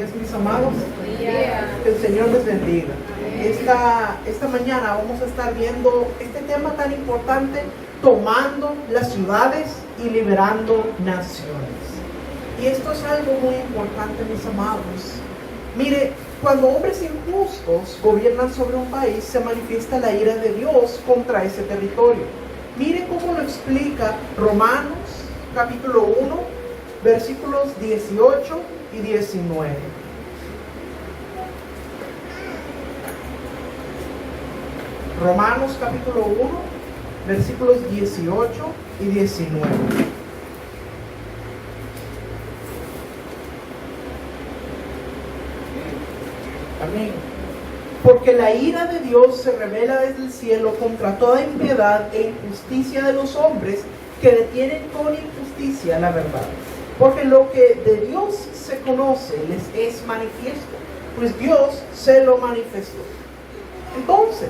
días, mis amados. Que el Señor les bendiga. Esta mañana vamos a estar viendo este tema tan importante, tomando las ciudades y liberando naciones. Y esto es algo muy importante, mis amados. Mire, cuando hombres injustos gobiernan sobre un país, se manifiesta la ira de Dios contra ese territorio. Mire cómo lo explica Romanos, capítulo 1, versículos 18 y 19. Romanos, capítulo 1, versículos 18 y 19. Amén. Porque la ira de Dios se revela desde el cielo contra toda impiedad e injusticia de los hombres que detienen con injusticia la verdad. Porque lo que de Dios se conoce les es manifiesto, pues Dios se lo manifestó. Entonces,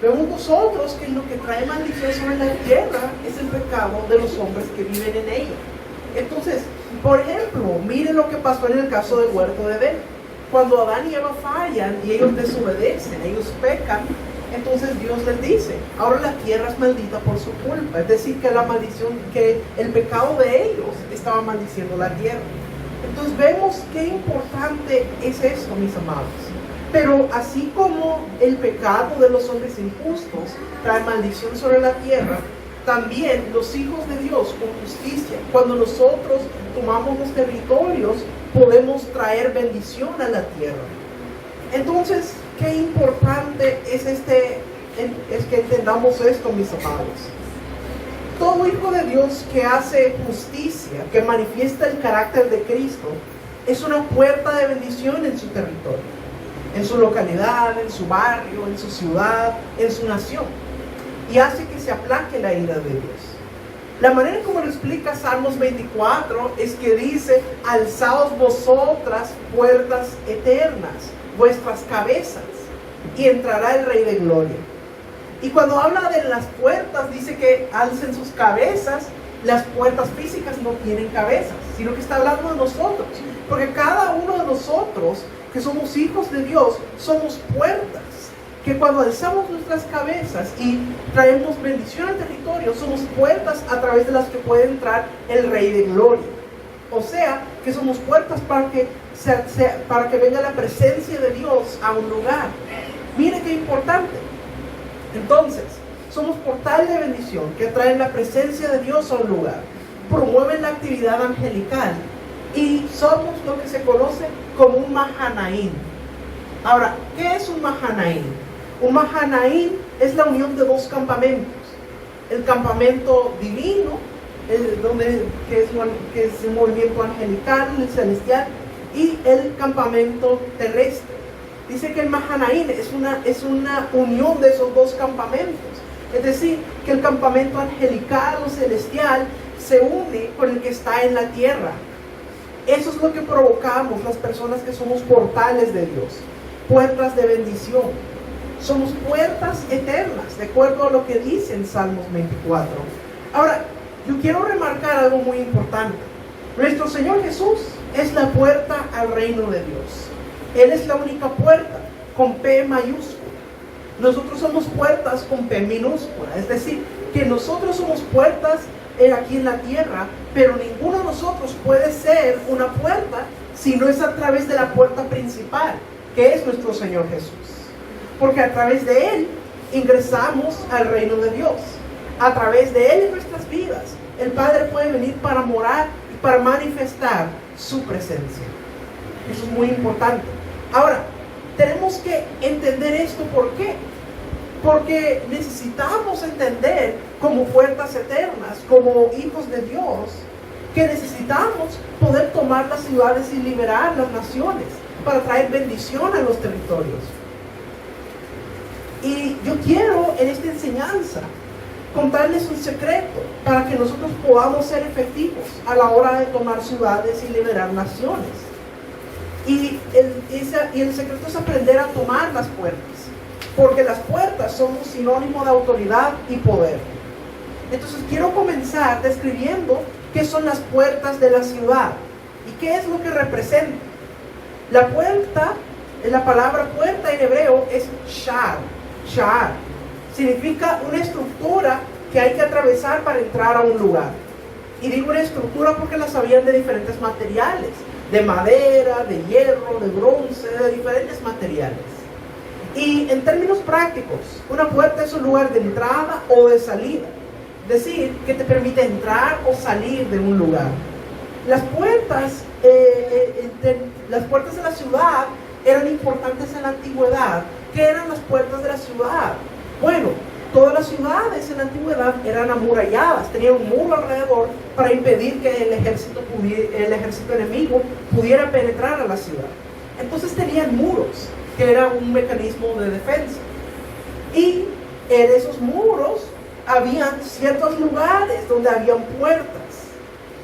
vemos nosotros que lo que trae maldición sobre la tierra es el pecado de los hombres que viven en ella. Entonces, por ejemplo, mire lo que pasó en el caso del huerto de Edén. Cuando Adán y Eva fallan y ellos desobedecen, ellos pecan, entonces Dios les dice, ahora la tierra es maldita por su culpa. Es decir, que la maldición, que el pecado de ellos estaba maldiciendo la tierra. Entonces vemos qué importante es esto, mis amados. Pero así como el pecado de los hombres injustos trae maldición sobre la tierra, también los hijos de Dios con justicia, cuando nosotros tomamos los territorios, podemos traer bendición a la tierra. Entonces, qué importante es que entendamos esto, mis amados. Todo hijo de Dios que hace justicia, que manifiesta el carácter de Cristo, es una puerta de bendición en su territorio, en su localidad, en su barrio, en su ciudad, en su nación, y hace que se aplaque la ira de Dios. La manera como lo explica Salmos 24 es que dice, alzaos vosotras puertas eternas, vuestras cabezas, y entrará el Rey de Gloria. Y cuando habla de las puertas, dice que alcen sus cabezas. Las puertas físicas no tienen cabezas, sino que está hablando de nosotros, porque cada uno de nosotros que somos hijos de Dios, somos puertas, que cuando alzamos nuestras cabezas y traemos bendición al territorio, somos puertas a través de las que puede entrar el Rey de Gloria. O sea, que somos puertas para que venga la presencia de Dios a un lugar. Mire qué importante. Entonces, somos portal de bendición que traen la presencia de Dios a un lugar, promueven la actividad angelical y somos lo que se conoce como un Mahanaim. Ahora, ¿qué es un Mahanaim? Un Mahanaim es la unión de dos campamentos. El campamento divino, que es el movimiento angelical, el celestial, y el campamento terrestre. Dice que el Mahanaim es una unión de esos dos campamentos. Es decir, que el campamento angelical o celestial se une con el que está en la tierra. Eso es lo que provocamos las personas que somos portales de Dios, puertas de bendición. Somos puertas eternas, de acuerdo a lo que dice en Salmos 24. Ahora, yo quiero remarcar algo muy importante. Nuestro Señor Jesús es la puerta al reino de Dios. Él es la única puerta, con P mayúscula. Nosotros somos puertas con P minúscula. Es decir, que nosotros somos puertas aquí en la tierra, pero ninguno de nosotros puede ser una puerta si no es a través de la puerta principal, que es nuestro Señor Jesús. Porque a través de Él ingresamos al reino de Dios. A través de Él en nuestras vidas, el Padre puede venir para morar y para manifestar su presencia. Eso es muy importante. Ahora, tenemos que entender esto. ¿Por qué? Porque necesitamos entender como puertas eternas, como hijos de Dios, que necesitamos poder tomar las ciudades y liberar las naciones para traer bendición a los territorios. Y yo quiero en esta enseñanza contarles un secreto para que nosotros podamos ser efectivos a la hora de tomar ciudades y liberar naciones. Y el secreto es aprender a tomar las puertas, porque las puertas son un sinónimo de autoridad y poder. Entonces quiero comenzar describiendo qué son las puertas de la ciudad y qué es lo que representan. La puerta, la palabra puerta en hebreo es shar. Shar significa una estructura que hay que atravesar para entrar a un lugar. Y digo una estructura porque las habían de diferentes materiales, de madera, de hierro, de bronce, de diferentes materiales. Y en términos prácticos, una puerta es un lugar de entrada o de salida, es decir, que te permite entrar o salir de un lugar. Las puertas de la ciudad eran importantes en la antigüedad. ¿Qué eran las puertas de la ciudad? Bueno, todas las ciudades en la antigüedad eran amuralladas, tenían un muro alrededor para impedir que el ejército enemigo pudiera penetrar a la ciudad. Entonces tenían muros, que era un mecanismo de defensa. Y en esos muros habían ciertos lugares donde habían puertas.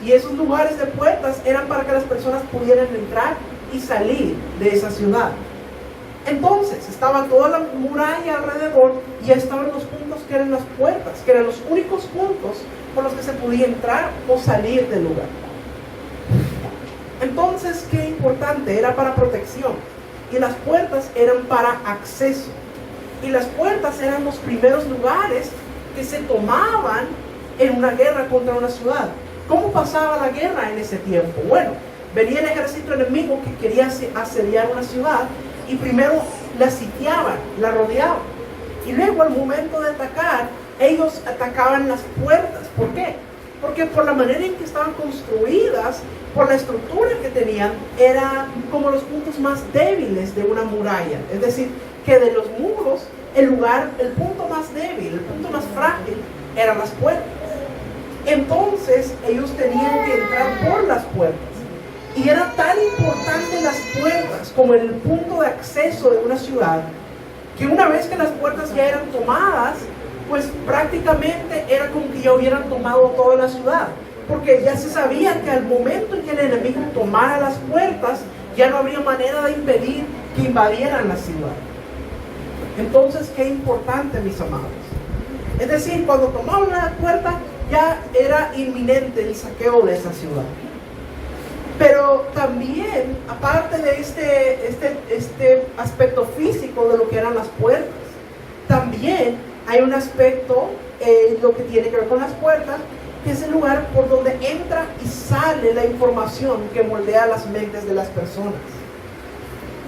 Y esos lugares de puertas eran para que las personas pudieran entrar y salir de esa ciudad. Entonces estaba toda la muralla alrededor y estaban los puntos que eran las puertas, que eran los únicos puntos por los que se podía entrar o salir del lugar. Entonces, qué importante, era para protección. Y las puertas eran para acceso. Y las puertas eran los primeros lugares que se tomaban en una guerra contra una ciudad. ¿Cómo pasaba la guerra en ese tiempo? Bueno, venía el ejército enemigo que quería asediar una ciudad y primero la sitiaban, la rodeaban. Y luego al momento de atacar, ellos atacaban las puertas. ¿Por qué? Porque por la manera en que estaban construidas, por la estructura que tenían, eran como los puntos más débiles de una muralla. Es decir, que de los muros, el punto más débil, el punto más frágil, eran las puertas. Entonces, ellos tenían que entrar por las puertas. Y era tan importante las puertas como el punto de acceso de una ciudad, que una vez que las puertas ya eran tomadas, pues prácticamente era como que ya hubieran tomado toda la ciudad. Porque ya se sabía que al momento en que el enemigo tomara las puertas, ya no habría manera de impedir que invadieran la ciudad. Entonces, qué importante, mis amados. Es decir, cuando tomaban la puerta, ya era inminente el saqueo de esa ciudad. Pero también, aparte de este aspecto físico de lo que eran las puertas, también hay un aspecto, lo que tiene que ver con las puertas, que es el lugar por donde entra y sale la información que moldea las mentes de las personas.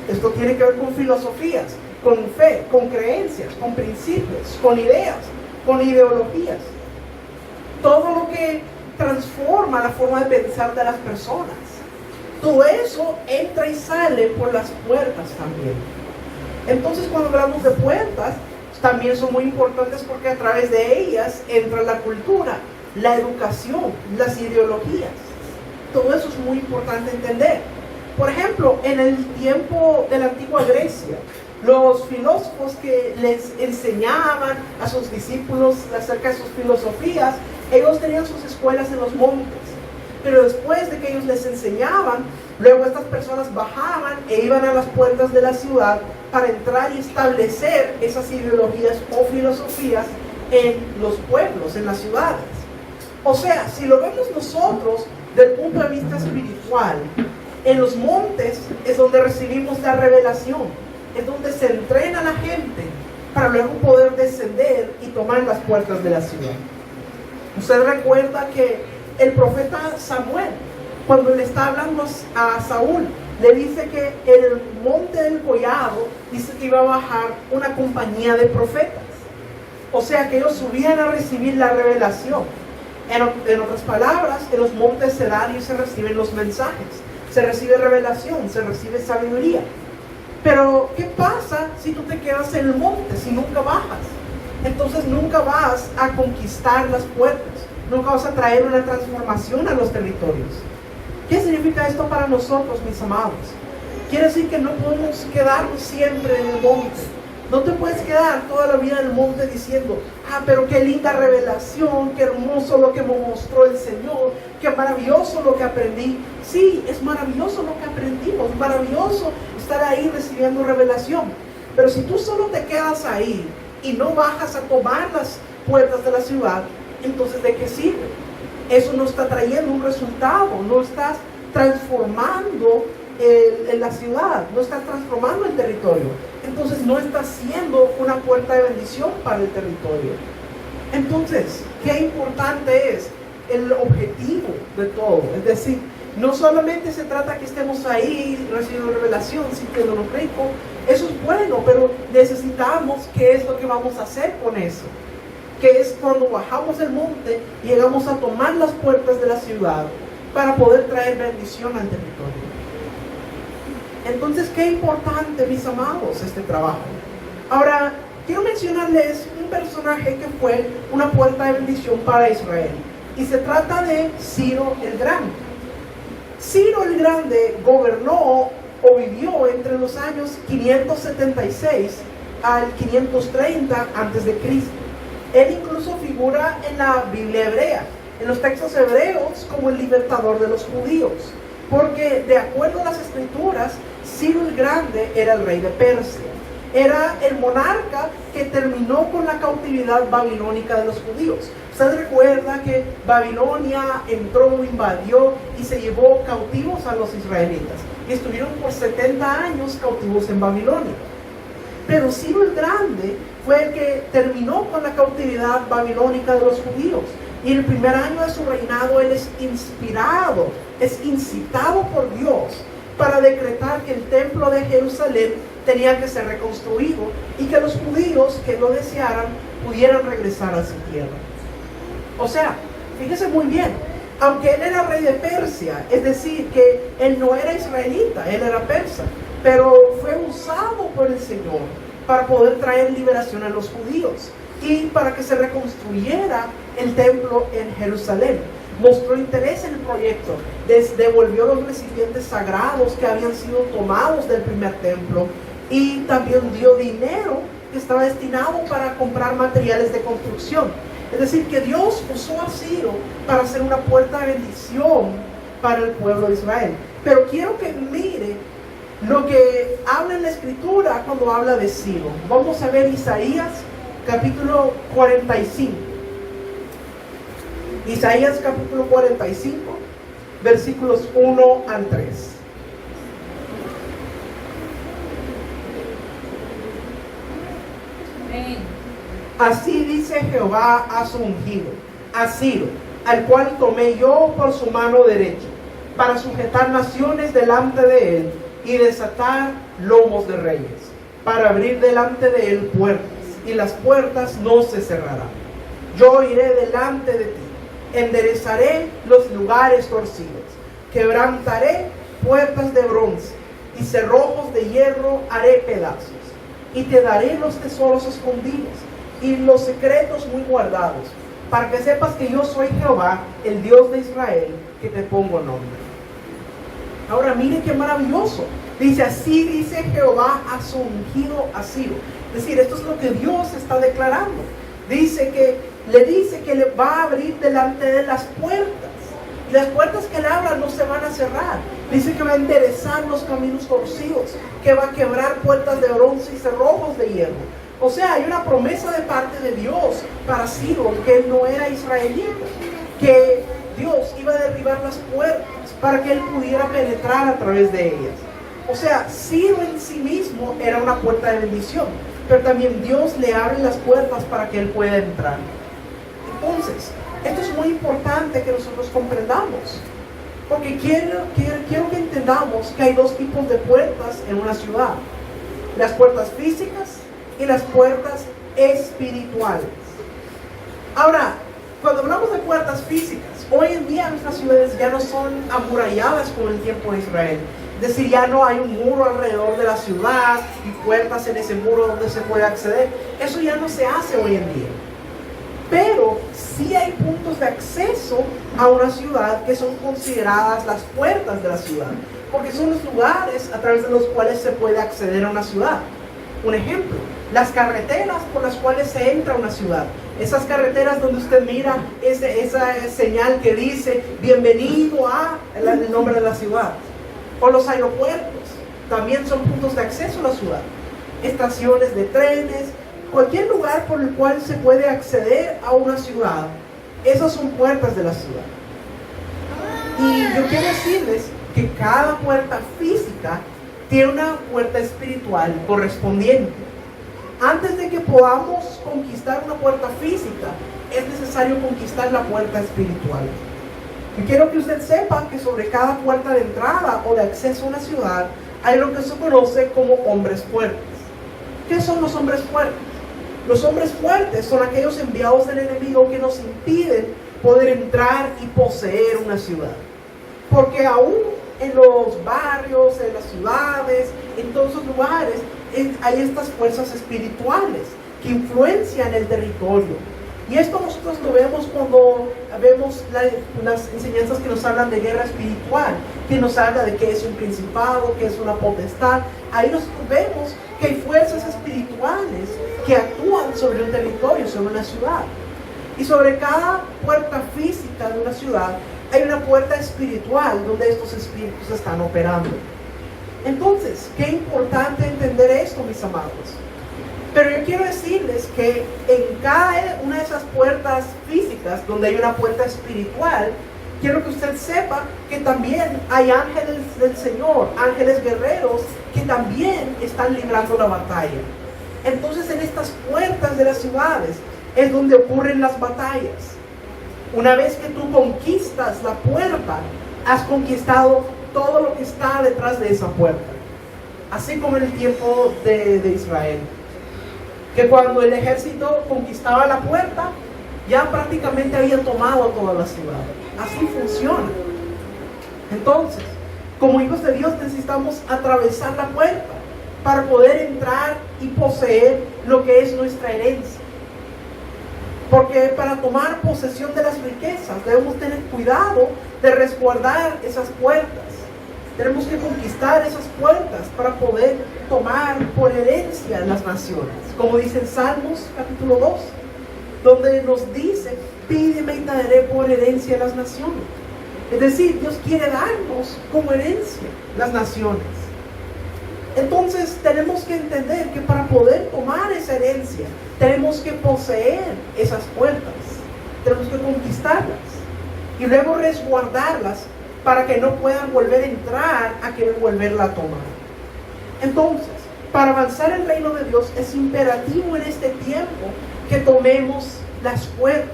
Esto tiene que ver con filosofías, con fe, con creencias, con principios, con ideas, con ideologías. Todo lo que transforma la forma de pensar de las personas. Todo eso entra y sale por las puertas también. Entonces, cuando hablamos de puertas, también son muy importantes porque a través de ellas entra la cultura, la educación, las ideologías. Todo eso es muy importante entender. Por ejemplo, en el tiempo de la antigua Grecia, los filósofos que les enseñaban a sus discípulos acerca de sus filosofías, ellos tenían sus escuelas en los montes. Pero después de que ellos les enseñaban, luego estas personas bajaban e iban a las puertas de la ciudad para entrar y establecer esas ideologías o filosofías en los pueblos, en las ciudades. O sea, si lo vemos nosotros desde el punto de vista espiritual, en los montes es donde recibimos la revelación, es donde se entrena a la gente para luego poder descender y tomar las puertas de la ciudad. Usted recuerda que el profeta Samuel, cuando le está hablando a Saúl, le dice que en el monte del collado, dice que iba a bajar una compañía de profetas. O sea, que ellos subían a recibir la revelación. En otras palabras, en los montes se dan y se reciben los mensajes. Se recibe revelación, se recibe sabiduría. Pero, ¿qué pasa si tú te quedas en el monte, si nunca bajas? Entonces nunca vas a conquistar las puertas. Nunca vas a traer una transformación a los territorios. ¿Qué significa esto para nosotros, mis amados? Quiere decir que no podemos quedarnos siempre en el monte. No te puedes quedar toda la vida en el monte diciendo, pero qué linda revelación, qué hermoso lo que me mostró el Señor, qué maravilloso lo que aprendí. Sí, es maravilloso lo que aprendimos, maravilloso estar ahí recibiendo revelación. Pero si tú solo te quedas ahí y no bajas a tomar las puertas de la ciudad, entonces ¿de qué sirve? Eso no está trayendo un resultado, no estás transformando la ciudad, no está transformando el territorio. Entonces no está siendo una puerta de bendición para el territorio. Entonces, qué importante es el objetivo de todo. Es decir, no solamente se trata que estemos ahí recibiendo revelación, sintiéndonos ricos. Eso es bueno, pero necesitamos qué es lo que vamos a hacer con eso. Que es cuando bajamos el monte y llegamos a tomar las puertas de la ciudad para poder traer bendición al territorio. Entonces, qué importante, mis amados, este trabajo. Ahora, quiero mencionarles un personaje que fue una puerta de bendición para Israel. Y se trata de Ciro el Grande. Ciro el Grande gobernó o vivió entre los años 576 al 530 a.C. Él incluso figura en la Biblia hebrea, en los textos hebreos, como el libertador de los judíos. Porque de acuerdo a las escrituras, Ciro el Grande era el rey de Persia. Era el monarca que terminó con la cautividad babilónica de los judíos. Usted recuerda que Babilonia entró, invadió y se llevó cautivos a los israelitas. Y estuvieron por 70 años cautivos en Babilonia. Pero Ciro el Grande fue el que terminó con la cautividad babilónica de los judíos. Y en el primer año de su reinado él es inspirado, es incitado por Dios para decretar que el templo de Jerusalén tenía que ser reconstruido y que los judíos que lo desearan pudieran regresar a su tierra. O sea, fíjese muy bien, aunque él era rey de Persia, es decir, que él no era israelita, él era persa, pero fue usado por el Señor para poder traer liberación a los judíos y para que se reconstruyera el templo en Jerusalén. Mostró interés en el proyecto, devolvió los recipientes sagrados que habían sido tomados del primer templo y también dio dinero que estaba destinado para comprar materiales de construcción. Es decir, que Dios usó a Ciro para hacer una puerta de bendición para el pueblo de Israel. Pero quiero que mire lo que habla en la escritura cuando habla de Ciro. Vamos a ver Isaías capítulo 45. Isaías capítulo 45, versículos 1 al 3. Así dice Jehová a su ungido, a Ciro, al cual tomé yo por su mano derecha, para sujetar naciones delante de él y desatar lomos de reyes, para abrir delante de él puertas, y las puertas no se cerrarán. Yo iré delante de ti, enderezaré los lugares torcidos, quebrantaré puertas de bronce, y cerrojos de hierro haré pedazos, y te daré los tesoros escondidos, y los secretos muy guardados, para que sepas que yo soy Jehová, el Dios de Israel, que te pongo nombre. Ahora mire qué maravilloso. Dice, así dice Jehová a su ungido a Ciro. Es decir, esto es lo que Dios está declarando. Le dice que le va a abrir delante de las puertas. Y las puertas que le abran no se van a cerrar. Dice que va a enderezar los caminos torcidos, que va a quebrar puertas de bronce y cerrojos de hierro. O sea, hay una promesa de parte de Dios para Ciro, que él no era israelita, que Dios iba a derribar las puertas para que él pudiera penetrar a través de ellas. O sea, Ciro en sí mismo era una puerta de bendición, pero también Dios le abre las puertas para que él pueda entrar. Entonces, esto es muy importante que nosotros comprendamos, porque quiero que entendamos que hay dos tipos de puertas en una ciudad: las puertas físicas y las puertas espirituales. Ahora, cuando hablamos de puertas físicas, hoy en día nuestras ciudades ya no son amuralladas como en el tiempo de Israel. Es decir, ya no hay un muro alrededor de la ciudad y puertas en ese muro donde se puede acceder. Eso ya no se hace hoy en día. Pero sí hay puntos de acceso a una ciudad que son consideradas las puertas de la ciudad, porque son los lugares a través de los cuales se puede acceder a una ciudad. Un ejemplo, las carreteras por las cuales se entra a una ciudad. Esas carreteras donde usted mira esa señal que dice bienvenido a el nombre de la ciudad. O los aeropuertos también son puntos de acceso a la ciudad. Estaciones de trenes, cualquier lugar por el cual se puede acceder a una ciudad. Esas son puertas de la ciudad. Y yo quiero decirles que cada puerta física tiene una puerta espiritual correspondiente. Antes de que podamos conquistar una puerta física, es necesario conquistar la puerta espiritual. Y quiero que usted sepa que sobre cada puerta de entrada o de acceso a una ciudad hay lo que se conoce como hombres fuertes. ¿Qué son los hombres fuertes? Los hombres fuertes son aquellos enviados del enemigo que nos impiden poder entrar y poseer una ciudad. Porque aún en los barrios, en las ciudades, en todos esos lugares, hay estas fuerzas espirituales que influencian el territorio. Y esto nosotros lo vemos cuando vemos las enseñanzas que nos hablan de guerra espiritual, que nos habla de que es un principado, que es una potestad. Ahí nosotros vemos que hay fuerzas espirituales que actúan sobre un territorio, sobre una ciudad. Y sobre cada puerta física de una ciudad hay una puerta espiritual donde estos espíritus están operando. Entonces, qué importante entender esto, mis amados. Pero yo quiero decirles que en cada una de esas puertas físicas donde hay una puerta espiritual, quiero que usted sepa que también hay ángeles del Señor, ángeles guerreros, que también están librando la batalla. Entonces, en estas puertas de las ciudades es donde ocurren las batallas. Una vez que tú conquistas la puerta, has conquistado todo lo que está detrás de esa puerta. Así como en el tiempo de Israel, que cuando el ejército conquistaba la puerta, ya prácticamente había tomado toda la ciudad. Así funciona. Entonces, como hijos de Dios necesitamos atravesar la puerta para poder entrar y poseer lo que es nuestra herencia. Porque para tomar posesión de las riquezas debemos tener cuidado de resguardar esas puertas. Tenemos que conquistar esas puertas para poder tomar por herencia las naciones. Como dice en Salmos capítulo 2, donde nos dice, pídeme y te daré por herencia las naciones. Es decir, Dios quiere darnos como herencia las naciones. Entonces tenemos que entender que para poder tomar esa herencia, tenemos que poseer esas puertas. Tenemos que conquistarlas y luego resguardarlas para que no puedan volver a entrar a querer volverla a tomar. Entonces, para avanzar en el reino de Dios es imperativo en este tiempo que tomemos las puertas.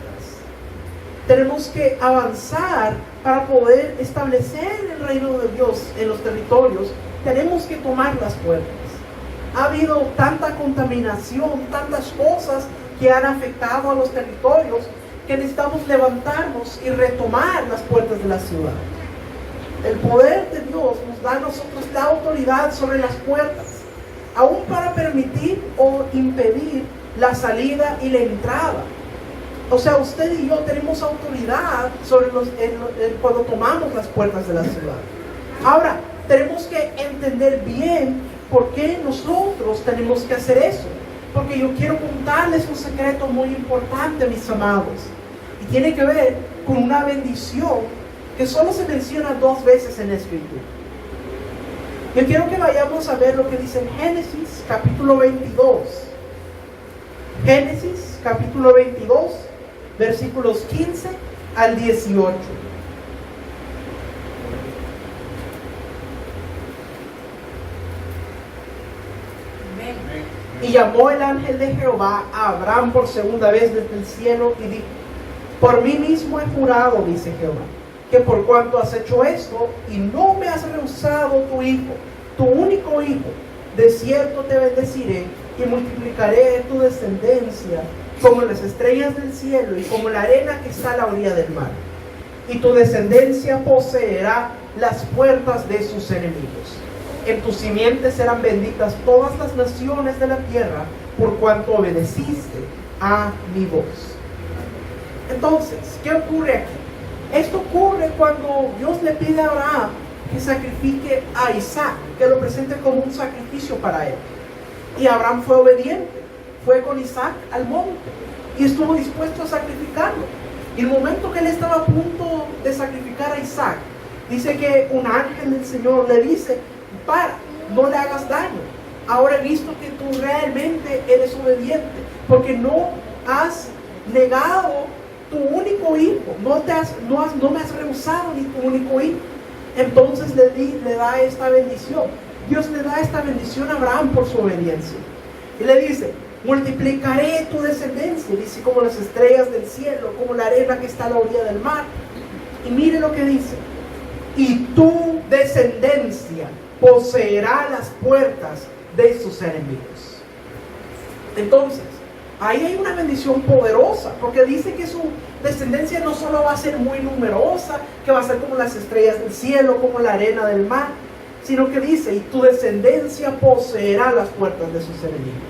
Tenemos que avanzar para poder establecer el reino de Dios en los territorios. Tenemos que tomar las puertas. Ha habido tanta contaminación, tantas cosas que han afectado a los territorios que necesitamos levantarnos y retomar las puertas de la ciudad. El poder de Dios nos da a nosotros la autoridad sobre las puertas, aún para permitir o impedir la salida y la entrada. O sea, usted y yo tenemos autoridad sobre cuando tomamos las puertas de la ciudad. Ahora, tenemos que entender bien por qué nosotros tenemos que hacer eso. Porque yo quiero contarles un secreto muy importante, mis amados. Y tiene que ver con una bendición que solo se menciona 2 veces en la Escritura. Yo quiero que vayamos a ver lo que dice en Génesis capítulo 22. Génesis capítulo 22, versículos 15 al 18. Y llamó el ángel de Jehová a Abraham por segunda vez desde el cielo y dijo: por mí mismo he jurado, dice Jehová, que por cuanto has hecho esto y no me has rehusado tu hijo, tu único hijo, de cierto te bendeciré y multiplicaré tu descendencia como las estrellas del cielo y como la arena que está a la orilla del mar. Y tu descendencia poseerá las puertas de sus enemigos. En tu simiente serán benditas todas las naciones de la tierra, por cuanto obedeciste a mi voz. Entonces, ¿qué ocurre aquí? Esto ocurre cuando Dios le pide a Abraham que sacrifique a Isaac, que lo presente como un sacrificio para él. Y Abraham fue obediente, fue con Isaac al monte y estuvo dispuesto a sacrificarlo. Y el momento que él estaba a punto de sacrificar a Isaac, dice que un ángel del Señor le dice: para, no le hagas daño. Ahora he visto que tú realmente eres obediente, porque no has negado tu único hijo, no me has rehusado ni tu único hijo. entonces le da esta bendición. Dios le da esta bendición a Abraham por su obediencia. Y le dice, multiplicaré tu descendencia, dice, como las estrellas del cielo, como la arena que está a la orilla del mar. Y mire lo que dice, y tu descendencia poseerá las puertas de sus enemigos. Entonces, ahí hay una bendición poderosa, porque dice que su descendencia no solo va a ser muy numerosa, que va a ser como las estrellas del cielo, como la arena del mar, sino que dice, y tu descendencia poseerá las puertas de sus enemigos.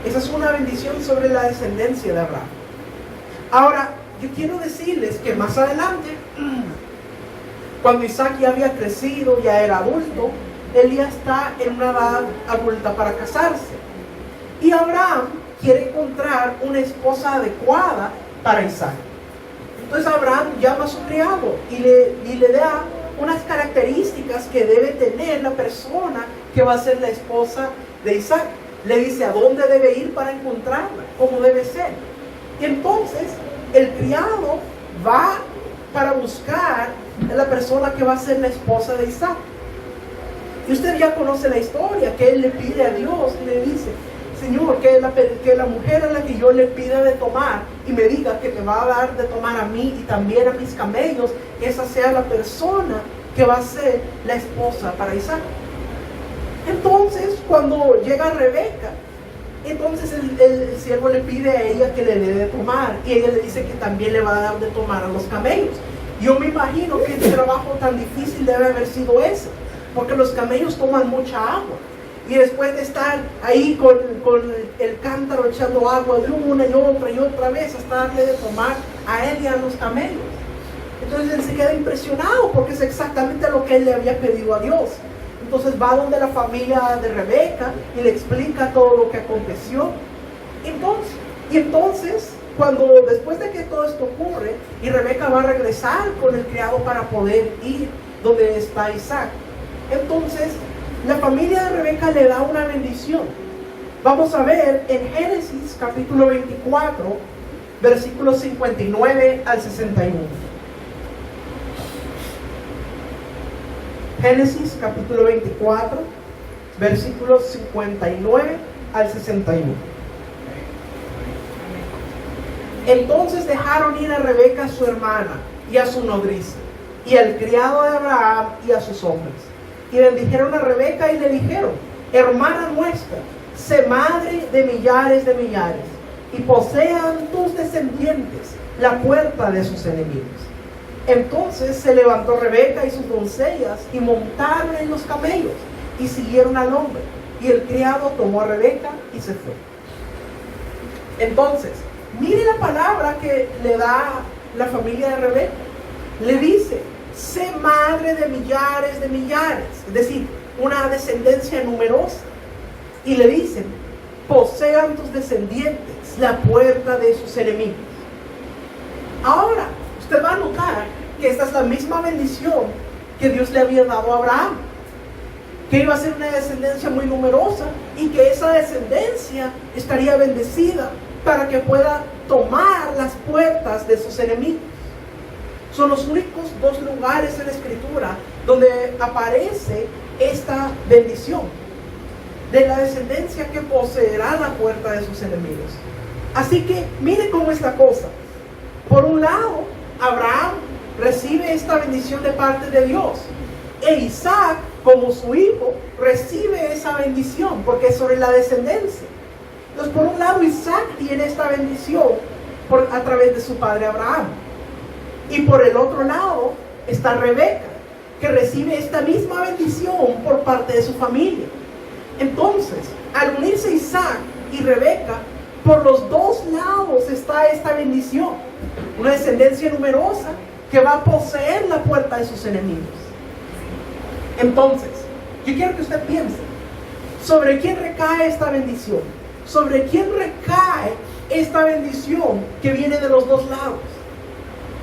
Esa es una bendición sobre la descendencia de Abraham. Ahora, yo quiero decirles que más adelante, cuando Isaac ya había crecido, ya era adulto, él ya está en una edad adulta para casarse. Y Abraham quiere encontrar una esposa adecuada para Isaac. Entonces Abraham llama a su criado y le da unas características que debe tener la persona que va a ser la esposa de Isaac. Le dice a dónde debe ir para encontrarla, cómo debe ser. Y entonces el criado va para buscar a la persona que va a ser la esposa de Isaac. Y usted ya conoce la historia, que él le pide a Dios y le dice, Señor, que la mujer a la que yo le pida de tomar y me diga que te va a dar de tomar a mí y también a mis camellos, que esa sea la persona que va a ser la esposa para Isaac. Entonces, cuando llega Rebeca, entonces el siervo le pide a ella que le dé de tomar y ella le dice que también le va a dar de tomar a los camellos. Yo me imagino que el trabajo tan difícil debe haber sido ese, porque los camellos toman mucha agua. Y después de estar ahí con el cántaro echando agua de una y otra vez hasta darle de tomar a él y a los camellos. Entonces él se queda impresionado porque es exactamente lo que él le había pedido a Dios. Entonces va donde la familia de Rebeca y le explica todo lo que aconteció. Entonces, cuando después de que todo esto ocurre y Rebeca va a regresar con el criado para poder ir donde está Isaac, entonces la familia de Rebeca le da una bendición. Vamos a ver en Génesis capítulo 24, versículos 59 al 61. Génesis capítulo 24, versículos 59 al 61. Entonces dejaron ir a Rebeca su hermana y a su nodriza, y al criado de Abraham y a sus hombres. Y bendijeron a Rebeca y le dijeron, hermana nuestra, sé madre de millares, y posean tus descendientes la puerta de sus enemigos. Entonces se levantó Rebeca y sus doncellas y montaron en los camellos y siguieron al hombre. Y el criado tomó a Rebeca y se fue. Entonces, mire la palabra que le da la familia de Rebeca. Le dice, sé madre de millares, es decir, una descendencia numerosa. Y le dicen, posean tus descendientes la puerta de sus enemigos. Ahora, usted va a notar que esta es la misma bendición que Dios le había dado a Abraham, que iba a ser una descendencia muy numerosa y que esa descendencia estaría bendecida para que pueda tomar las puertas de sus enemigos. Son los únicos dos lugares en la Escritura donde aparece esta bendición de la descendencia que poseerá la puerta de sus enemigos. Así que mire cómo es la cosa. Por un lado, Abraham recibe esta bendición de parte de Dios, e Isaac, como su hijo, recibe esa bendición porque es sobre la descendencia. Entonces, por un lado, Isaac tiene esta bendición a través de su padre Abraham, y por el otro lado está Rebeca, que recibe esta misma bendición por parte de su familia. Entonces, al unirse Isaac y Rebeca, por los dos lados está esta bendición, una descendencia numerosa que va a poseer la puerta de sus enemigos. Entonces, yo quiero que usted piense, ¿sobre quién recae esta bendición? ¿Sobre quién recae esta bendición que viene de los dos lados?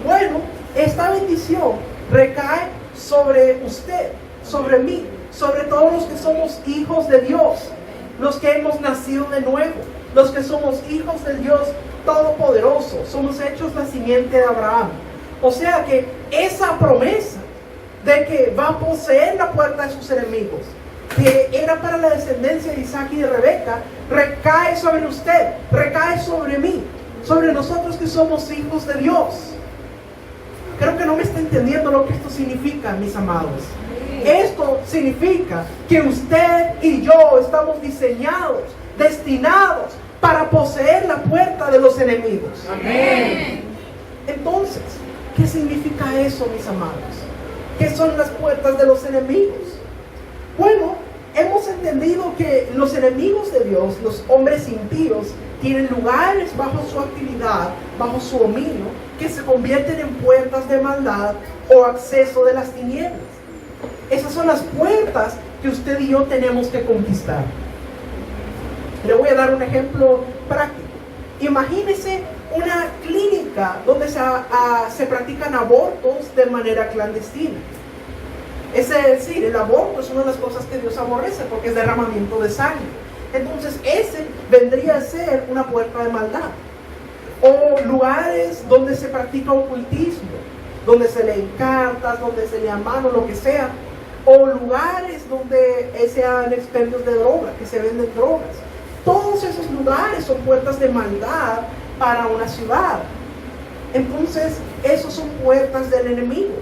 Bueno, esta bendición recae sobre usted, sobre mí, sobre todos los que somos hijos de Dios, los que hemos nacido de nuevo, los que somos hijos del Dios Todopoderoso, somos hechos la simiente de Abraham. O sea que esa promesa de que va a poseer la puerta de sus enemigos, que era para la descendencia de Isaac y de Rebeca, recae sobre usted, recae sobre mí, sobre nosotros que somos hijos de Dios. Creo que no me está entendiendo lo que esto significa, mis amados. Esto significa que usted y yo estamos diseñados, destinados para poseer la puerta de los enemigos. Amén. Entonces, ¿qué significa eso, mis amados? ¿Qué son las puertas de los enemigos? Bueno, hemos entendido que los enemigos de Dios, los hombres impíos, tienen lugares bajo su actividad, bajo su dominio, que se convierten en puertas de maldad o acceso de las tinieblas. Esas son las puertas que usted y yo tenemos que conquistar. Le voy a dar un ejemplo práctico. Imagínese una clínica donde se practican abortos de manera clandestina. Es decir, el aborto es una de las cosas que Dios aborrece porque es derramamiento de sangre. Entonces ese vendría a ser una puerta de maldad. O lugares donde se practica ocultismo, donde se leen cartas, donde se leen manos, lo que sea. O lugares donde se hagan expendios de drogas, que se venden drogas. Todos esos lugares son puertas de maldad para una ciudad. Entonces, esos son puertas del enemigo.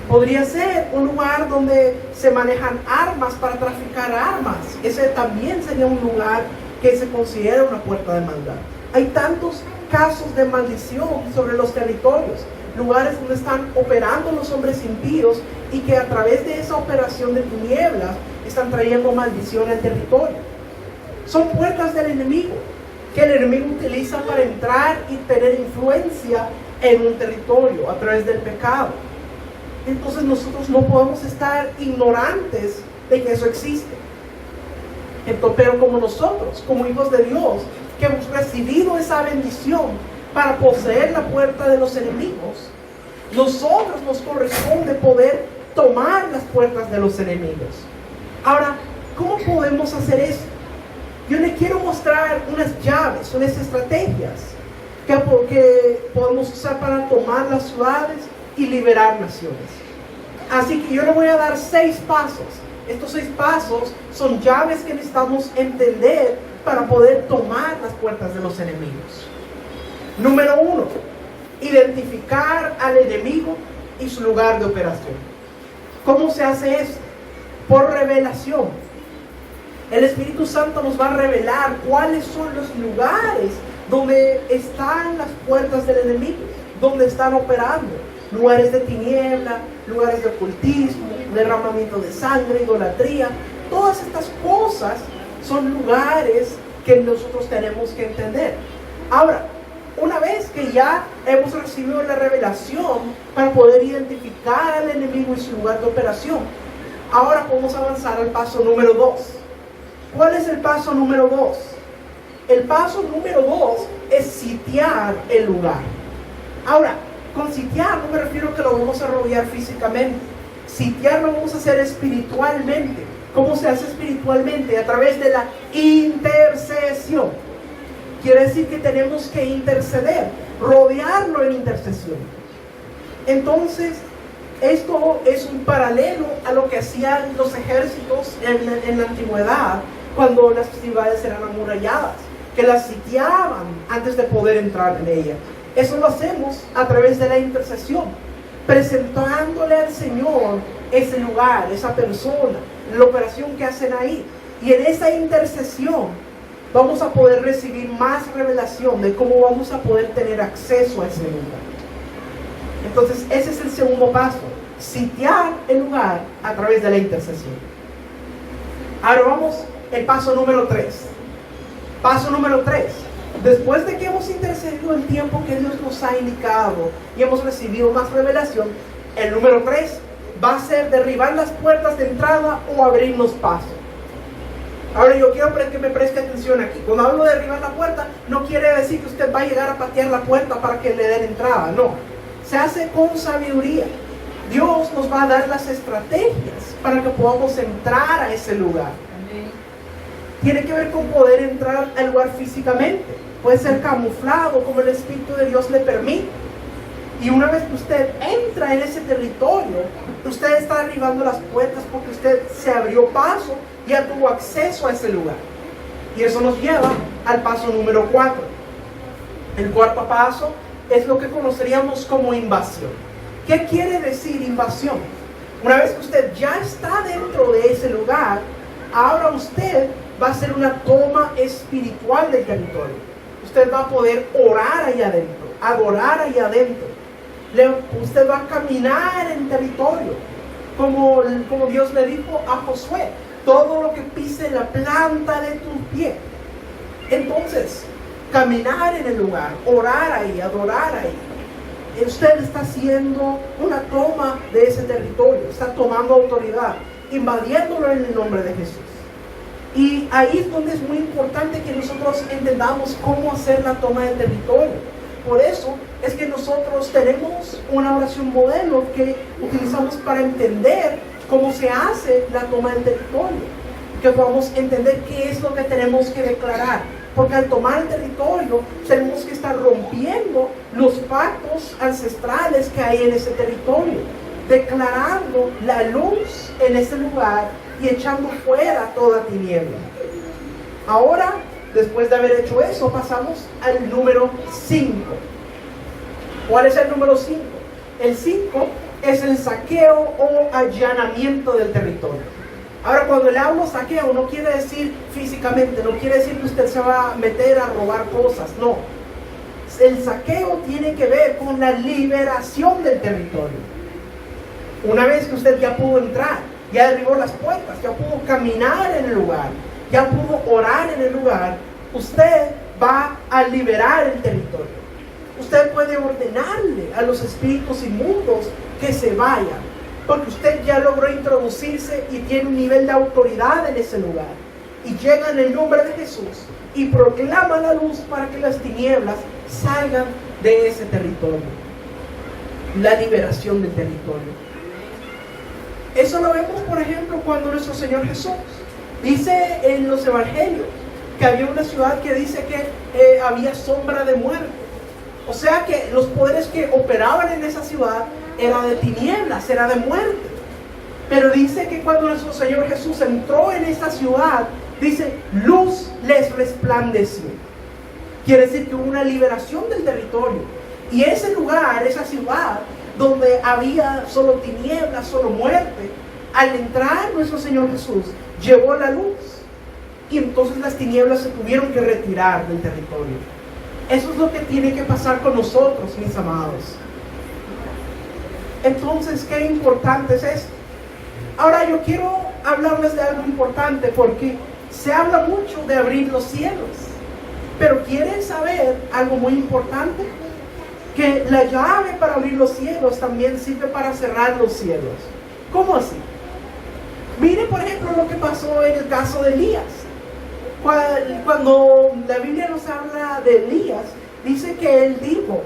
Podría ser un lugar donde se manejan armas para traficar armas. Ese también sería un lugar que se considera una puerta de maldad. Hay tantos casos de maldición sobre los territorios, lugares donde están operando los hombres impíos y que a través de esa operación de tinieblas están trayendo maldición al territorio. Son puertas del enemigo, que el enemigo utiliza para entrar y tener influencia en un territorio a través del pecado. Entonces nosotros no podemos estar ignorantes de que eso existe. Entonces, pero como nosotros, como hijos de Dios, que hemos recibido esa bendición para poseer la puerta de los enemigos, nosotros nos corresponde poder tomar las puertas de los enemigos. Ahora, ¿cómo podemos hacer eso? Yo les quiero mostrar unas llaves, unas estrategias que podemos usar para tomar las ciudades y liberar naciones. Así que yo le voy a dar 6 pasos. Estos 6 pasos son llaves que necesitamos entender para poder tomar las puertas de los enemigos. Número 1, identificar al enemigo y su lugar de operación. ¿Cómo se hace esto? Por revelación. El Espíritu Santo nos va a revelar cuáles son los lugares donde están las puertas del enemigo, donde están operando. Lugares de tiniebla, lugares de ocultismo, derramamiento de sangre, idolatría. Todas estas cosas son lugares que nosotros tenemos que entender. Ahora, una vez que ya hemos recibido la revelación para poder identificar al enemigo y su lugar de operación, ahora podemos avanzar al paso número 2. ¿Cuál es el paso número 2? El paso número 2 es sitiar el lugar. Ahora, con sitiar no me refiero a que lo vamos a rodear físicamente. Sitiar lo vamos a hacer espiritualmente. ¿Cómo se hace espiritualmente? A través de la intercesión. Quiere decir que tenemos que interceder, rodearlo en intercesión. Entonces, esto es un paralelo a lo que hacían los ejércitos en la antigüedad, cuando las ciudades eran amuralladas, que las sitiaban antes de poder entrar en ellas. Eso lo hacemos a través de la intercesión, presentándole al Señor ese lugar, esa persona, la operación que hacen ahí. Y en esa intercesión vamos a poder recibir más revelación de cómo vamos a poder tener acceso a ese lugar. Entonces ese es el segundo paso, sitiar el lugar a través de la intercesión. Ahora vamos al paso número 3. Paso número 3. Después de que hemos intercedido el tiempo que Dios nos ha indicado y hemos recibido más revelación, el número 3 va a ser derribar las puertas de entrada o abrirnos paso. Ahora yo quiero que me preste atención aquí. Cuando hablo de derribar la puerta, no quiere decir que usted va a llegar a patear la puerta para que le den entrada, no. Se hace con sabiduría. Dios nos va a dar las estrategias para que podamos entrar a ese lugar. Amén. Tiene que ver con poder entrar al lugar físicamente. Puede ser camuflado como el Espíritu de Dios le permite. Y una vez que usted entra en ese territorio, usted está derribando las puertas porque usted se abrió paso, ya tuvo acceso a ese lugar. Y eso nos lleva al paso número 4. El cuarto paso es lo que conoceríamos como invasión. ¿Qué quiere decir invasión? Una vez que usted ya está dentro de ese lugar, ahora usted va a hacer una toma espiritual del territorio. Usted va a poder orar ahí adentro, adorar ahí adentro. Usted va a caminar en territorio, como Dios le dijo a Josué, todo lo que pise la planta de tu pie. Entonces, caminar en el lugar, orar ahí, adorar ahí. Usted está haciendo una toma de ese territorio, está tomando autoridad, invadiéndolo en el nombre de Jesús. Y ahí es donde es muy importante que nosotros entendamos cómo hacer la toma del territorio. Por eso es que nosotros tenemos una oración modelo que utilizamos para entender cómo se hace la toma del territorio, que podamos entender qué es lo que tenemos que declarar, porque al tomar el territorio tenemos que estar rompiendo los pactos ancestrales que hay en ese territorio, declarando la luz en ese lugar y echando fuera toda tiniebla. Ahora, después de haber hecho eso, pasamos al número 5. ¿Cuál es el número 5? El 5 es el saqueo o allanamiento del territorio. Ahora, cuando le hablo saqueo, no quiere decir físicamente, no quiere decir que usted se va a meter a robar cosas, no. El saqueo tiene que ver con la liberación del territorio. Una vez que usted ya pudo entrar, ya derribó las puertas, ya pudo caminar en el lugar, ya pudo orar en el lugar, usted va a liberar el territorio. Usted puede ordenarle a los espíritus inmundos que se vayan, porque usted ya logró introducirse y tiene un nivel de autoridad en ese lugar. Y llega en el nombre de Jesús y proclama la luz para que las tinieblas salgan de ese territorio. La liberación del territorio. Eso lo vemos, por ejemplo, cuando nuestro Señor Jesús dice en los evangelios que había una ciudad que dice que había sombra de muerte. O sea que los poderes que operaban en esa ciudad era de tinieblas, era de muerte. Pero dice que cuando nuestro Señor Jesús entró en esta ciudad, dice, luz les resplandeció. Quiere decir que hubo una liberación del territorio. Y ese lugar, esa ciudad, donde había solo tinieblas, solo muerte, al entrar nuestro Señor Jesús, llevó la luz. Y entonces las tinieblas se tuvieron que retirar del territorio. Eso es lo que tiene que pasar con nosotros, mis amados. Entonces, qué importante es esto. Ahora yo quiero hablarles de algo importante, porque se habla mucho de abrir los cielos. Pero ¿quieren saber algo muy importante? Que la llave para abrir los cielos también sirve para cerrar los cielos. ¿Cómo así? Mire, por ejemplo, lo que pasó en el caso de Elías. Cuando la Biblia nos habla de Elías, dice que él dijo,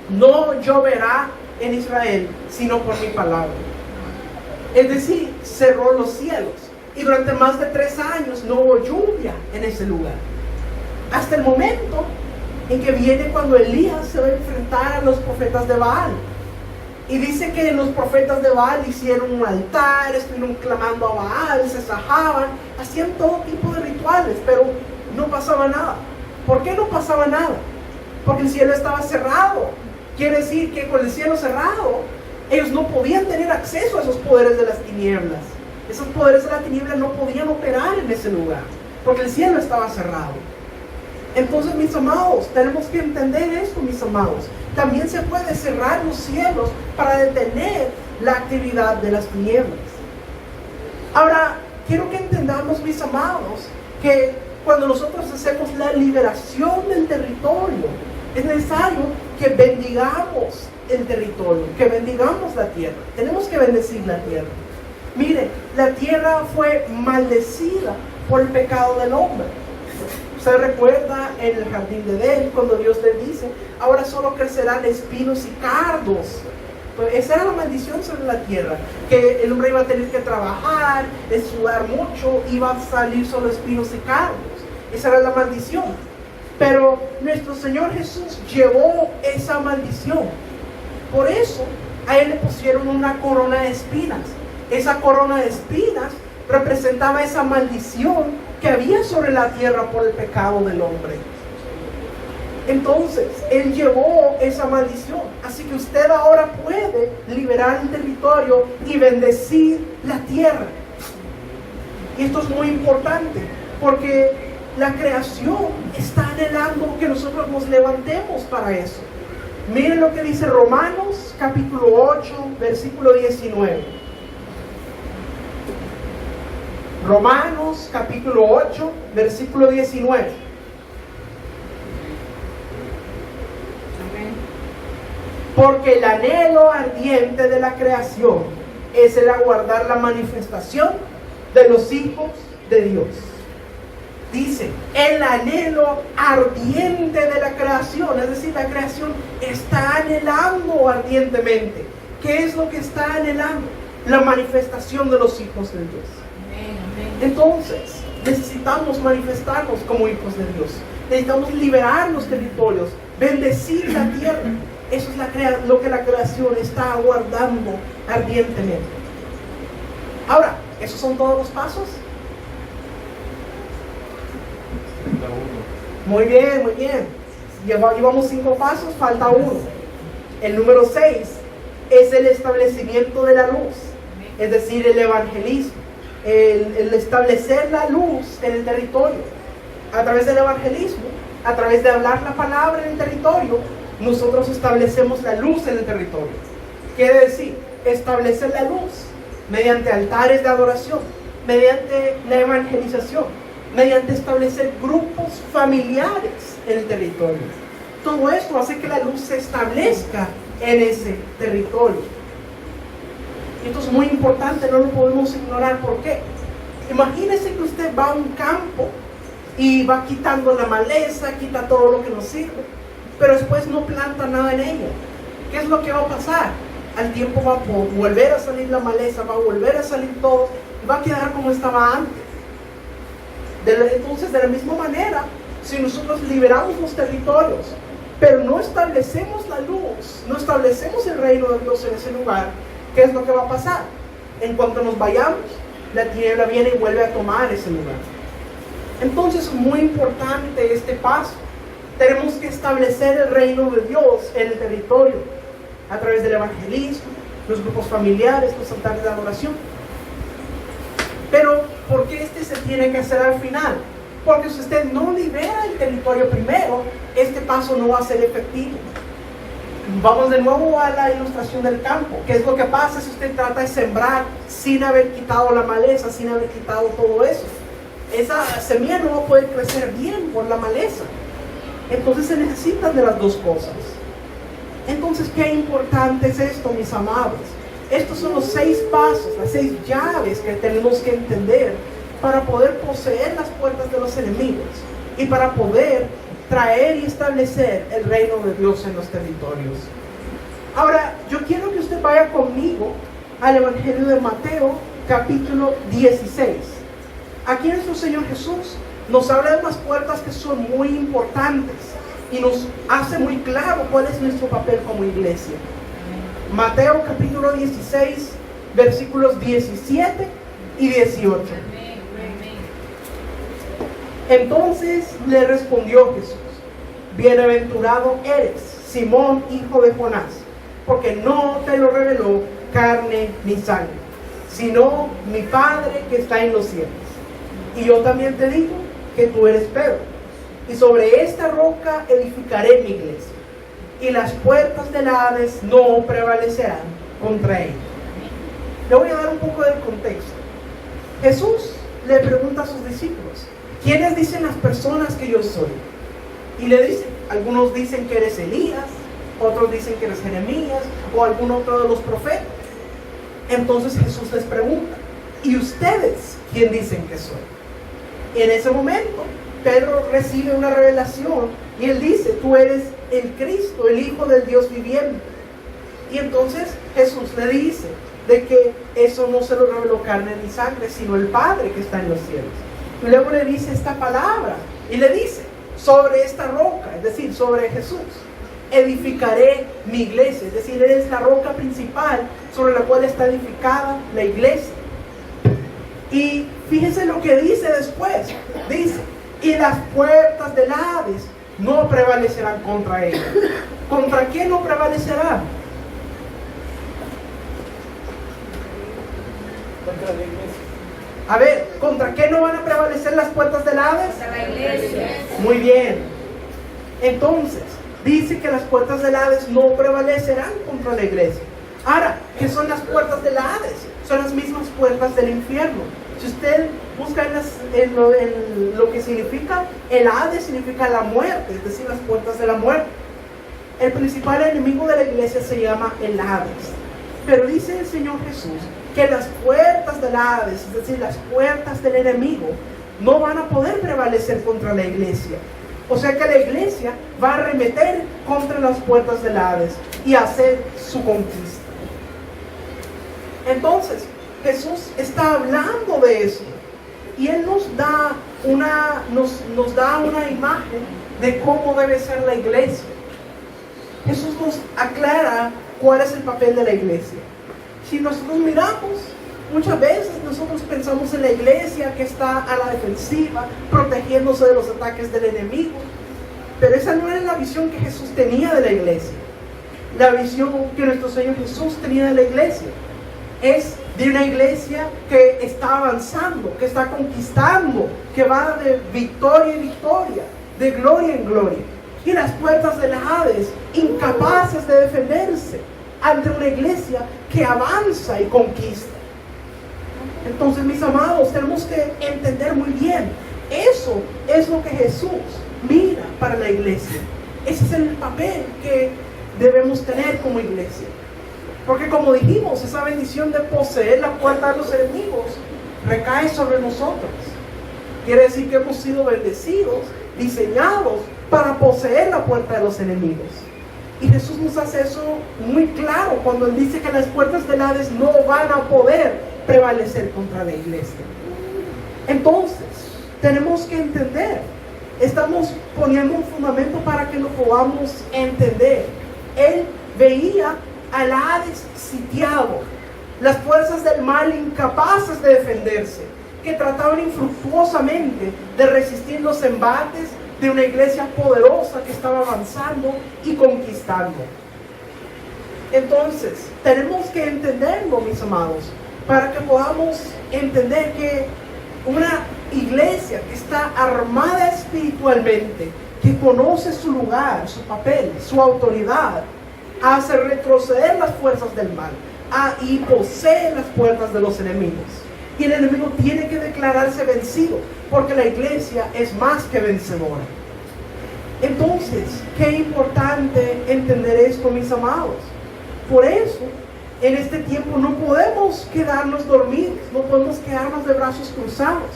no lloverá en Israel, sino por mi palabra. Es decir, cerró los cielos. Y durante más de 3 años no hubo lluvia en ese lugar. Hasta el momento en que viene cuando Elías se va a enfrentar a los profetas de Baal. Y dice que los profetas de Baal hicieron un altar, estuvieron clamando a Baal, se sajaban, hacían todo tipo de rituales, pero no pasaba nada. ¿Por qué no pasaba nada? Porque el cielo estaba cerrado. Quiere decir que con el cielo cerrado, ellos no podían tener acceso a esos poderes de las tinieblas. Esos poderes de la tiniebla no podían operar en ese lugar, porque el cielo estaba cerrado. Entonces, mis amados, tenemos que entender esto, mis amados. También se puede cerrar los cielos para detener la actividad de las tinieblas. Ahora, quiero que entendamos, mis amados, que cuando nosotros hacemos la liberación del territorio, es necesario que bendigamos el territorio, que bendigamos la tierra. Tenemos que bendecir la tierra. Mire, la tierra fue maldecida por el pecado del hombre. Usted recuerda en el jardín de Edén, cuando Dios le dice, ahora solo crecerán espinos y cardos. Pues esa era la maldición sobre la tierra, que el hombre iba a tener que trabajar, sudar mucho, iba a salir solo espinos y cardos. Esa era la maldición. Pero nuestro Señor Jesús llevó esa maldición. Por eso a él le pusieron una corona de espinas. Esa corona de espinas representaba esa maldición que había sobre la tierra por el pecado del hombre. Entonces, él llevó esa maldición. Así que usted ahora puede liberar el territorio y bendecir la tierra. Y esto es muy importante, porque la creación está anhelando que nosotros nos levantemos para eso. Miren lo que dice Romanos capítulo 8, versículo 19. Romanos capítulo 8, versículo 19. Porque el anhelo ardiente de la creación es el aguardar la manifestación de los hijos de Dios. Dice, el anhelo ardiente de la creación, es decir, la creación está anhelando ardientemente. ¿Qué es lo que está anhelando? La manifestación de los hijos de Dios. Entonces, necesitamos manifestarnos como hijos de Dios. Necesitamos liberar los territorios, bendecir la tierra. Eso es lo que la creación está aguardando ardientemente. Ahora, ¿esos son todos los pasos? Muy bien, muy bien. Llevamos 5 pasos, falta uno. El número 6 es el establecimiento de la luz, es decir, el evangelismo. El establecer la luz en el territorio. A través del evangelismo, a través de hablar la palabra en el territorio, nosotros establecemos la luz en el territorio. Quiere decir, establecer la luz mediante altares de adoración, mediante la evangelización, mediante establecer grupos familiares en el territorio. Todo esto hace que la luz se establezca en ese territorio. Y esto es muy importante, no lo podemos ignorar. ¿Por qué? Imagínese que usted va a un campo y va quitando la maleza, quita todo lo que no sirve, pero después no planta nada en ella. ¿Qué es lo que va a pasar? Al tiempo va a volver a salir la maleza, va a volver a salir todo, y va a quedar como estaba antes. Entonces, de la misma manera, si nosotros liberamos los territorios, pero no establecemos la luz, no establecemos el reino de Dios en ese lugar, ¿qué es lo que va a pasar? En cuanto nos vayamos, la tiniebla viene y vuelve a tomar ese lugar. Entonces es muy importante este paso. Tenemos que establecer el reino de Dios en el territorio a través del evangelismo, los grupos familiares, los altares de adoración. Pero ¿por qué este se tiene que hacer al final? Porque si usted no libera el territorio primero, este paso no va a ser efectivo. Vamos de nuevo a la ilustración del campo. ¿Qué es lo que pasa si usted trata de sembrar sin haber quitado la maleza, sin haber quitado todo eso? Esa semilla no va a poder crecer bien por la maleza. Entonces se necesitan de las dos cosas. Entonces, qué importante es esto, mis amados. Estos son los 6 pasos, las 6 llaves que tenemos que entender para poder poseer las puertas de los enemigos y para poder traer y establecer el reino de Dios en los territorios. Ahora, yo quiero que usted vaya conmigo al Evangelio de Mateo, capítulo 16. Aquí nuestro Señor Jesús nos habla de unas puertas que son muy importantes y nos hace muy claro cuál es nuestro papel como iglesia. Mateo capítulo 16, versículos 17 y 18. Entonces le respondió Jesús: bienaventurado eres, Simón, hijo de Jonás, porque no te lo reveló carne ni sangre, sino mi Padre que está en los cielos. Y yo también te digo que tú eres Pedro, y sobre esta roca edificaré mi iglesia, y las puertas del Hades no prevalecerán contra ella. Le voy a dar un poco del contexto. Jesús le pregunta a sus discípulos: ¿quiénes dicen las personas que yo soy? Y le dicen, algunos dicen que eres Elías, otros dicen que eres Jeremías, o algún otro de los profetas. Entonces Jesús les pregunta: ¿y ustedes quién dicen que soy? Y en ese momento Pedro recibe una revelación y él dice: tú eres el Cristo, el Hijo del Dios viviente. Y entonces Jesús le dice de que eso no se lo reveló carne ni sangre, sino el Padre que está en los cielos. Y luego le dice esta palabra y le dice: sobre esta roca, es decir, sobre Jesús, edificaré mi iglesia. Es decir, Él es la roca principal sobre la cual está edificada la iglesia. Y fíjense lo que dice después. Dice, y las puertas del Hades no prevalecerán contra ella. ¿Contra qué no prevalecerán? Contra la iglesia. A ver, ¿contra qué no van a prevalecer las puertas del Hades? Contra la iglesia. Muy bien. Entonces, dice que las puertas del Hades no prevalecerán contra la iglesia. Ahora, ¿qué son las puertas del Hades? Son las mismas puertas del infierno. Si usted busca en lo que significa, el Hades significa la muerte, es decir, las puertas de la muerte. El principal enemigo de la iglesia se llama el Hades. Pero dice el Señor Jesús que las puertas del Hades, es decir, las puertas del enemigo, no van a poder prevalecer contra la iglesia. O sea que la iglesia va a arremeter contra las puertas del Hades y hacer su conquista. Entonces, Jesús está hablando de eso. Y Él nos da una imagen de cómo debe ser la iglesia. Jesús nos aclara cuál es el papel de la iglesia. Si nosotros miramos, muchas veces nosotros pensamos en la iglesia que está a la defensiva, protegiéndose de los ataques del enemigo. Pero esa no era la visión que Jesús tenía de la iglesia. La visión que nuestro Señor Jesús tenía de la iglesia es de una iglesia que está avanzando, que está conquistando, que va de victoria en victoria, de gloria en gloria. Y las puertas del Hades, incapaces de defenderse ante una iglesia que avanza y conquista. Entonces, mis amados, tenemos que entender muy bien, eso es lo que Jesús mira para la iglesia. Ese es el papel que debemos tener como iglesia. Porque como dijimos, esa bendición de poseer la puerta de los enemigos recae sobre nosotros. Quiere decir que hemos sido bendecidos, diseñados para poseer la puerta de los enemigos. Y Jesús nos hace eso muy claro cuando Él dice que las puertas del Hades no van a poder prevalecer contra la iglesia. Entonces, tenemos que entender, estamos poniendo un fundamento para que lo podamos entender. Él veía al Hades sitiado, las fuerzas del mal incapaces de defenderse, que trataban infructuosamente de resistir los embates de una iglesia poderosa que estaba avanzando y conquistando. Entonces, tenemos que entenderlo, mis amados, para que podamos entender que una iglesia que está armada espiritualmente, que conoce su lugar, su papel, su autoridad, hace retroceder las fuerzas del mal y posee las puertas de los enemigos. Y el enemigo tiene que declararse vencido, porque la iglesia es más que vencedora. Entonces, qué importante entender esto, mis amados. Por eso, en este tiempo no podemos quedarnos dormidos, no podemos quedarnos de brazos cruzados.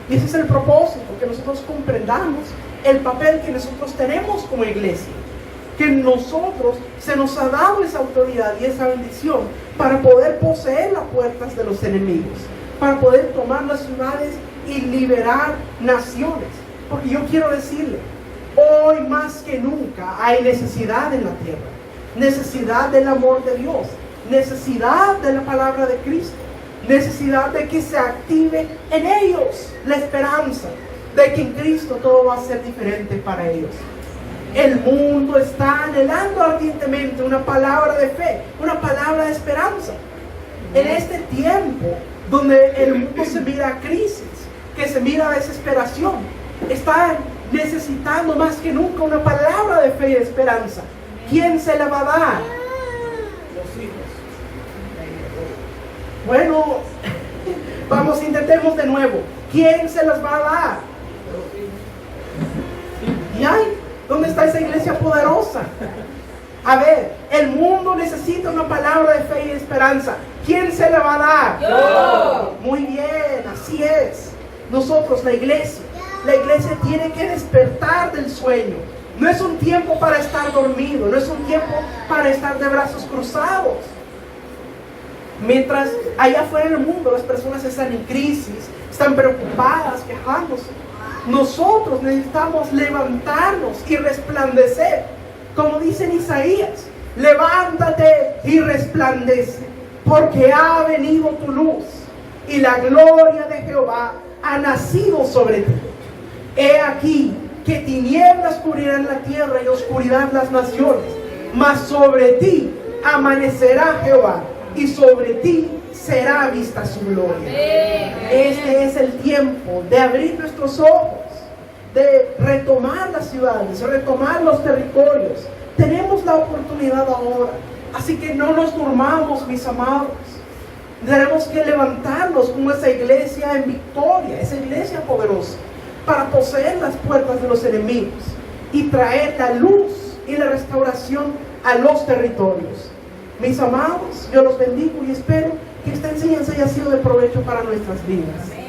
Y ese es el propósito, que nosotros comprendamos el papel que nosotros tenemos como iglesia. Que nosotros se nos ha dado esa autoridad y esa bendición para poder poseer las puertas de los enemigos, para poder tomar las ciudades y liberar naciones. Porque yo quiero decirle, hoy más que nunca hay necesidad en la tierra, necesidad del amor de Dios, necesidad de la palabra de Cristo, necesidad de que se active en ellos la esperanza de que en Cristo todo va a ser diferente para ellos. El mundo está anhelando ardientemente una palabra de fe, una palabra de esperanza. En este tiempo donde el mundo se mira a crisis, que se mira a desesperación, están necesitando más que nunca una palabra de fe y de esperanza. ¿Quién se la va a dar? Los hijos. Bueno, vamos, intentemos de nuevo. ¿Quién se las va a dar? ¿Y hay? ¿Dónde está esa iglesia poderosa? A ver, el mundo necesita una palabra de fe y de esperanza. ¿Quién se la va a dar? Yo. Muy bien, así es. Nosotros, la iglesia tiene que despertar del sueño. No es un tiempo para estar dormido, no es un tiempo para estar de brazos cruzados. Mientras allá afuera en el mundo las personas están en crisis, están preocupadas, quejándose. Nosotros necesitamos levantarnos y resplandecer Como dice en Isaías, levántate y resplandece, porque ha venido tu luz y la gloria de Jehová ha nacido sobre ti. He aquí que tinieblas cubrirán la tierra y oscuridad las naciones, mas sobre ti amanecerá Jehová y sobre ti será vista su gloria. Este es el tiempo de abrir nuestros ojos, de retomar las ciudades, retomar los territorios. Tenemos la oportunidad ahora, así que no nos durmamos, mis amados. Tenemos que levantarnos como esa iglesia en victoria, esa iglesia poderosa, para poseer las puertas de los enemigos y traer la luz y la restauración a los territorios. Mis amados, yo los bendigo y espero que esta enseñanza haya sido de provecho para nuestras vidas.